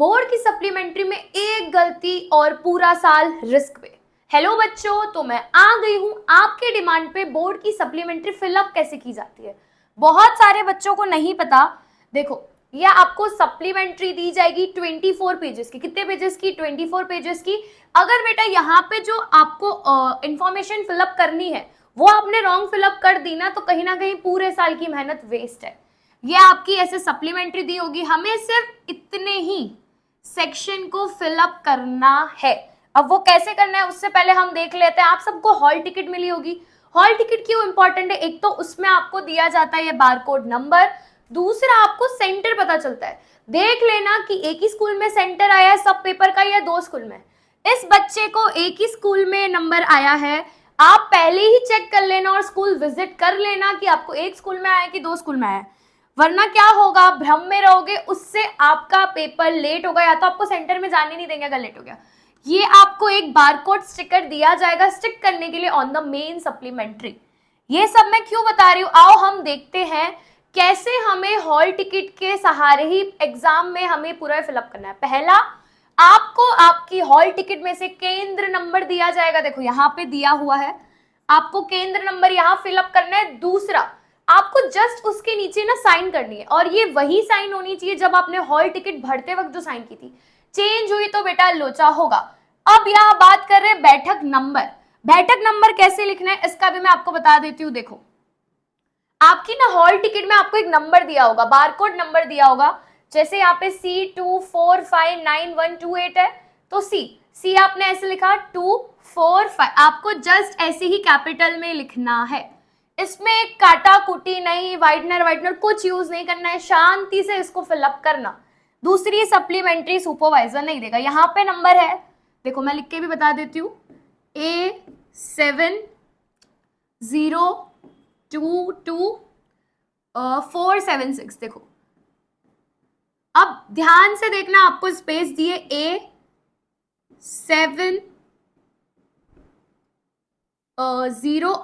Board की supplementary में एक गलती और पूरा साल रिस्क पे। हेलो बच्चों, तो मैं आ गई हूं आपके डिमांड पे बोर्ड की सप्लीमेंट्री फिलअप कैसे की जाती है। बहुत सारे बच्चों को नहीं पता। देखो, ये आपको सप्लीमेंट्री दी जाएगी 24 पेजेस की। कितने पेजेस की? 24 पेजेस की। अगर बेटा यहाँ पे जो आपको इंफॉर्मेशन फिलअप करनी है वो आपने रॉन्ग फिलअप कर दी ना कहीं पूरे साल की मेहनत वेस्ट है। ये आपकी ऐसे सप्लीमेंट्री दी होगी, हमें सिर्फ इतने ही सेक्शन को फिलअप करना है। अब वो कैसे करना है उससे पहले हम देख लेते हैं। आप सबको हॉल टिकट मिली होगी। हॉल टिकट क्यों इंपॉर्टेंट है? एक तो उसमें आपको दिया जाता है ये बारकोड नंबर, दूसरा आपको सेंटर पता चलता है। देख लेना कि एक ही स्कूल में सेंटर आया है सब पेपर का या दो स्कूल में। इस बच्चे को एक ही स्कूल में नंबर आया है, आप पहले ही चेक कर लेना और स्कूल विजिट कर लेना कि आपको एक स्कूल में आया कि दो स्कूल में आया। वरना क्या होगा, भ्रम में रहोगे, उससे आपका पेपर लेट होगा या तो आपको सेंटर में जाने नहीं देंगे अगर लेट हो गया। ये आपको एक बारकोड स्टिकर दिया जाएगा स्टिक करने के लिए ऑन द मेन सप्लीमेंट्री। ये सब मैं क्यों बता रही हूँ, आओ हम देखते हैं कैसे हमें हॉल टिकट के सहारे ही एग्जाम में हमें पूरा फिलअप करना है। पहला, आपको आपकी हॉल टिकट में से केंद्र नंबर दिया जाएगा। देखो यहाँ पे दिया हुआ है, आपको केंद्र नंबर यहाँ फिलअप करना है। दूसरा, आपको जस्ट उसके नीचे ना साइन करनी है और ये वही साइन होनी चाहिए जब आपने हॉल टिकट भरते वक्त जो साइन की थी। चेंज हुई तो बेटा लोचा होगा। अब यहाँ बात कर रहे हैं बैठक नंबर। बैठक नंबर कैसे लिखना है इसका भी मैं आपको बता देती हूँ। देखो, आपकी ना हॉल टिकट में आपको एक नंबर दिया होगा, बारकोड नंबर दिया होगा। जैसे यहाँ पे C24591128 है तो सी आपने ऐसे लिखा 245, आपको जस्ट ऐसे ही कैपिटल में लिखना है। इसमें एक काटा कुटी नहीं, वाइटनर कुछ यूज नहीं करना है, शांति से इसको फिलअप करना। दूसरी, सप्लीमेंट्री सुपरवाइजर नहीं देगा। यहाँ पे नंबर है, देखो मैं लिख के भी बता देती हूँ, A7022 476। देखो अब ध्यान से देखना, आपको स्पेस दिए A70।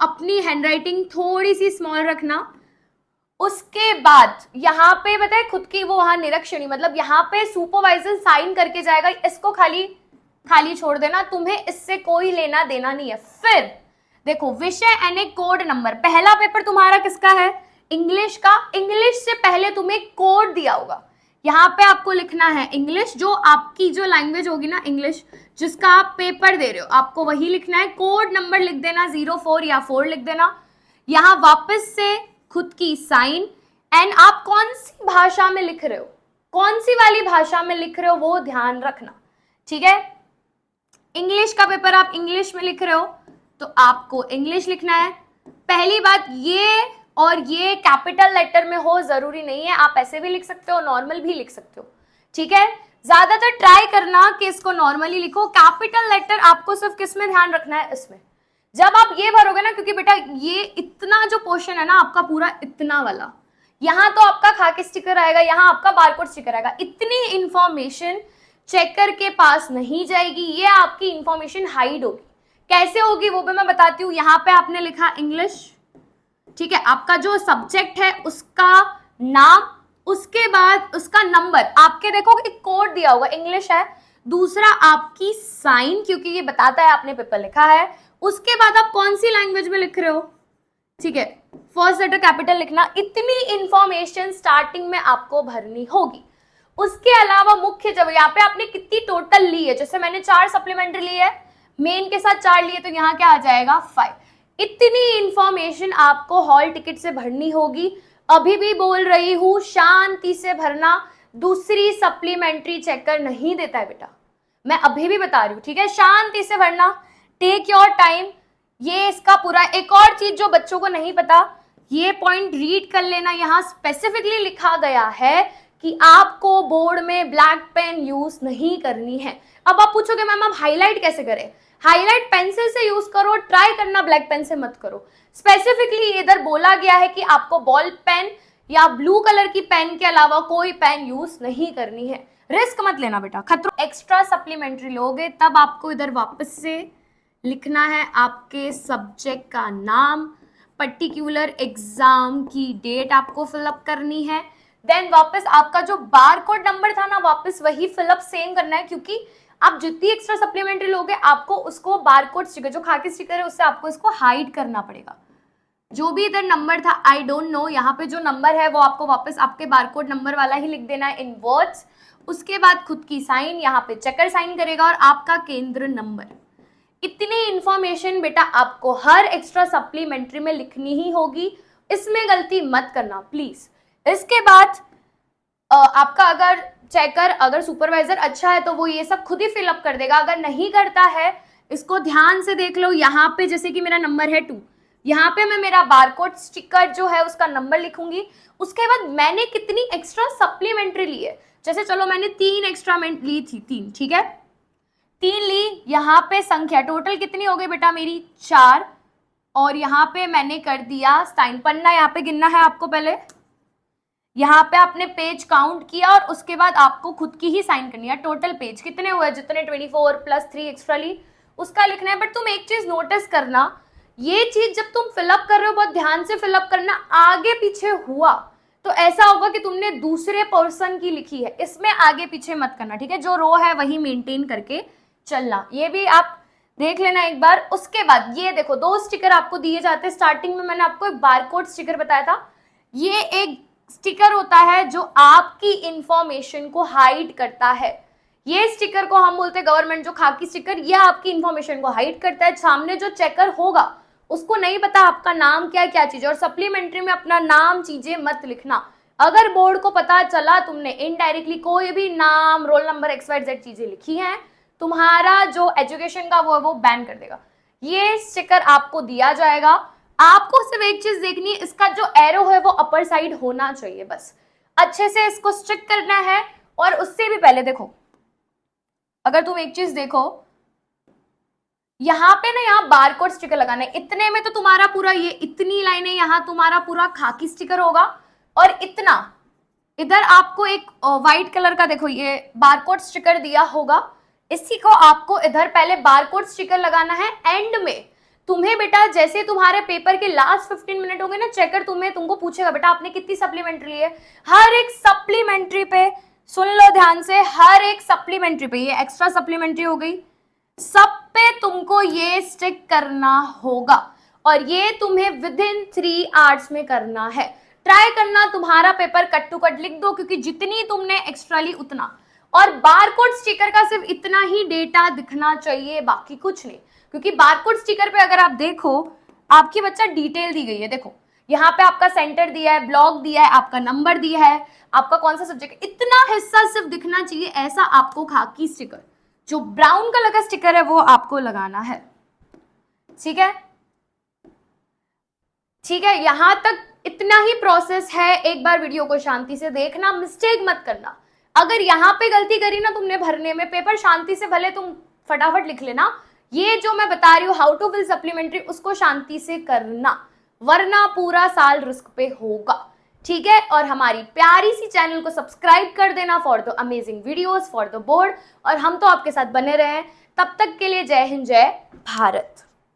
अपनी हैंडराइटिंग थोड़ी सी स्मॉल रखना। उसके बाद यहाँ पे बताए खुद की वो वहां निरीक्षणी, मतलब यहाँ पे सुपरवाइजर साइन करके जाएगा, इसको खाली छोड़ देना, तुम्हें इससे कोई लेना देना नहीं है। फिर देखो, विषय यानी कोड नंबर। पहला पेपर तुम्हारा किसका है? इंग्लिश का। इंग्लिश से पहले तुम्हें कोड दिया होगा, यहाँ पे आपको लिखना है इंग्लिश। जो आपकी जो लैंग्वेज होगी ना इंग्लिश, जिसका आप पेपर दे रहे हो, आपको वही लिखना है। कोड नंबर लिख देना 04 या 4 लिख देना। यहाँ वापस से खुद की साइन, एंड आप कौन सी भाषा में लिख रहे हो, कौन सी वाली भाषा में लिख रहे हो वो ध्यान रखना, ठीक है। इंग्लिश का पेपर आप इंग्लिश में लिख रहे हो तो आपको इंग्लिश लिखना है। पहली बात, ये और ये कैपिटल लेटर में हो जरूरी नहीं है, आप ऐसे भी लिख सकते हो, नॉर्मल भी लिख सकते हो, ठीक है। ज्यादातर ट्राई करना कि इसको नॉर्मली लिखो। कैपिटल लेटर आपको सिर्फ किस में ध्यान रखना है, इसमें। जब आप ये भरोगे ना, क्योंकि बेटा ये इतना जो पोर्शन है ना आपका पूरा इतना वाला, यहाँ तो आपका खाकी स्टिकर आएगा, यहाँ आपका बारकोड स्टिकर आएगा। इतनी इंफॉर्मेशन चेकर के पास नहीं जाएगी, ये आपकी इंफॉर्मेशन हाइड होगी। कैसे होगी वो भी मैं बताती हूँ। यहाँ पे आपने लिखा इंग्लिश, ठीक है, आपका जो सब्जेक्ट है उसका नाम, उसके बाद उसका नंबर, आपके देखो एक कोड दिया होगा, इंग्लिश है। दूसरा आपकी साइन, क्योंकि ये बताता है आपने पेपर लिखा है। उसके बाद आप कौन सी लैंग्वेज में लिख रहे हो, ठीक है, फर्स्ट लेटर कैपिटल लिखना। इतनी इंफॉर्मेशन स्टार्टिंग में आपको भरनी होगी। उसके अलावा मुख्य, जब यहाँ पे आपने कितनी टोटल ली है, जैसे मैंने 4 सप्लीमेंट्री ली है, मेन के साथ 4 लिए, तो यहाँ क्या आ जाएगा 5। इतनी इंफॉर्मेशन आपको हॉल टिकट से भरनी होगी। अभी भी बोल रही हूं, शांति से भरना। दूसरी सप्लीमेंट्री चेकर नहीं देता है बेटा, मैं अभी भी बता रही हूँ, ठीक है। शांति से भरना, टेक योर टाइम। ये इसका पूरा, एक और चीज जो बच्चों को नहीं पता, ये पॉइंट रीड कर लेना। यहाँ स्पेसिफिकली लिखा गया है कि आपको बोर्ड में ब्लैक पेन यूज नहीं करनी है। अब आप पूछोगे मैम आप हाईलाइट कैसे करें? हाईलाइट पेंसिल से यूज करो, ट्राई करना ब्लैक पेन से मत करो। स्पेसिफिकली इधर बोला गया है कि आपको बॉल पेन या ब्लू कलर की पेन के अलावा कोई पेन यूज नहीं करनी है। रिस्क मत लेना बेटा, खतरा। एक्स्ट्रा सप्लीमेंट्री लोगे तब आपको इधर वापस से लिखना है आपके सब्जेक्ट का नाम, पर्टिकुलर एग्जाम की डेट आपको फिलअप करनी है। देन वापस आपका जो बार कोड नंबर था ना, वापस वही फिलअप सेम करना है, क्योंकि आप जितनी एक्स्ट्रा सप्लीमेंट्री लोगे आपको उसको बार कोड स्टिकर, जो खाकी स्टिकर है, उससे आपको इसको हाइड करना पड़ेगा। जो भी इधर नंबर था आई डोंट नो, यहाँ पे जो नंबर है वो आपको वापस आपके बारकोड नंबर वाला ही लिख देना है इन वर्ड्स। उसके बाद खुद की साइन, यहाँ पे चेकर साइन करेगा और आपका केंद्र नंबर। इतनी इंफॉर्मेशन बेटा आपको हर एक्स्ट्रा सप्लीमेंट्री में लिखनी ही होगी, इसमें गलती मत करना प्लीज। इसके बाद आपका अगर चेकर, अगर सुपरवाइजर अच्छा है तो वो ये सब खुद ही फिलअप कर देगा। अगर नहीं करता है, इसको ध्यान से देख लो, यहाँ पे जैसे कि मेरा नंबर है 2, यहाँ पे मैं मेरा बारकोड स्टिकर जो है उसका नंबर लिखूंगी। उसके बाद मैंने कितनी एक्स्ट्रा सप्लीमेंट्री ली है, जैसे चलो मैंने 3 एक्स्ट्रा ली थी, 3, ठीक है, 3 ली। यहाँ पे संख्या टोटल कितनी हो गई बेटा मेरी 4, और यहाँ पे मैंने कर दिया साइन। पन्ना यहाँ पे गिनना है आपको पहले, यहाँ पे आपने पेज काउंट किया और उसके बाद आपको खुद की ही साइन करनी है। टोटल पेज कितने हुए, जितने 24 प्लस 3 एक्स्ट्रा ली उसका लिखना है। बट तुम एक चीज नोटिस करना, ये चीज जब तुम फिलअप कर रहे हो बहुत ध्यान से फिलअप करना। आगे पीछे हुआ तो ऐसा होगा कि तुमने दूसरे पर्सन की लिखी है, इसमें आगे पीछे मत करना, ठीक है। जो रो है वही मेंटेन करके चलना, ये भी आप देख लेना एक बार। उसके बाद ये देखो 2 स्टिकर आपको दिए जाते हैं। स्टार्टिंग में मैंने आपको एक बारकोड स्टिकर बताया था, ये एक स्टिकर होता है जो आपकी इंफॉर्मेशन को हाइड करता है। ये स्टिकर को हम बोलते हैं गवर्नमेंट जो खाकी स्टिकर, ये आपकी इंफॉर्मेशन को हाइड करता है। सामने जो चेकर होगा उसको नहीं पता आपका नाम क्या क्या चीज, और सप्लीमेंट्री में अपना नाम चीजें मत लिखना। अगर बोर्ड को पता चला तुमने इनडायरेक्टली कोई भी नाम, रोल नंबर, XYZ चीजें लिखी हैं, तुम्हारा जो एजुकेशन का वो है वो बैन कर देगा। ये स्टिकर आपको दिया जाएगा। आपको सिर्फ एक चीज देखनी है, इसका जो एरो है वो अपर साइड होना चाहिए, बस अच्छे से इसको स्टिक करना है। और उससे भी पहले देखो, अगर तुम एक चीज देखो, यहाँ पे ना, यहाँ बारकोड स्टिकर लगाना है। इतने में तो तुम्हारा पूरा ये इतनी लाइनें, यहाँ तुम्हारा पूरा खाकी स्टिकर होगा, और इतना इधर आपको एक व्हाइट कलर का देखो ये बारकोड स्टिकर दिया होगा, इसी को आपको इधर पहले बारकोड स्टिकर लगाना है। एंड में तुम्हें बेटा जैसे तुम्हारे पेपर के लास्ट 15 मिनट होंगे ना, चेकर तुमको पूछेगा बेटा आपने कितनी सप्लीमेंट्री ली है। हर एक सप्लीमेंट्री पे सुन लो ध्यान से, हर एक सप्लीमेंट्री पे, ये एक्स्ट्रा सप्लीमेंट्री हो गई, सब पे तुमको ये स्टिक करना होगा, और ये तुम्हें विद इन 3 आवर्स में करना है। ट्राई करना तुम्हारा पेपर कट टू कट लिख दो, क्योंकि जितनी तुमने एक्स्ट्रा ली उतना। और बारकोड स्टिकर का सिर्फ इतना ही डेटा दिखना चाहिए, बाकी कुछ नहीं। क्योंकि बारकोड स्टिकर पे अगर आप देखो, आपकी बच्चा डिटेल दी गई है, देखो यहाँ पे आपका सेंटर दिया है, ब्लॉक दिया है, आपका नंबर दिया है, आपका कौन सा सब्जेक्ट, इतना हिस्सा सिर्फ दिखना चाहिए। ऐसा आपको खाकी स्टिकर, जो ब्राउन कलर का स्टिकर है, वो आपको लगाना है, ठीक है। ठीक है, यहां तक इतना ही प्रोसेस है। एक बार वीडियो को शांति से देखना, मिस्टेक मत करना। अगर यहाँ पे गलती करी ना तुमने भरने में, पेपर शांति से भले तुम फटाफट लिख लेना, ये जो मैं बता रही हूँ हाउ टू फिल सप्लीमेंट्री, उसको शांति से करना, वरना पूरा साल रिस्क पे होगा, ठीक है। और हमारी प्यारी सी चैनल को सब्सक्राइब कर देना for the amazing videos for the board, और हम तो आपके साथ बने रहे हैं। तब तक के लिए जय हिंद, जय भारत।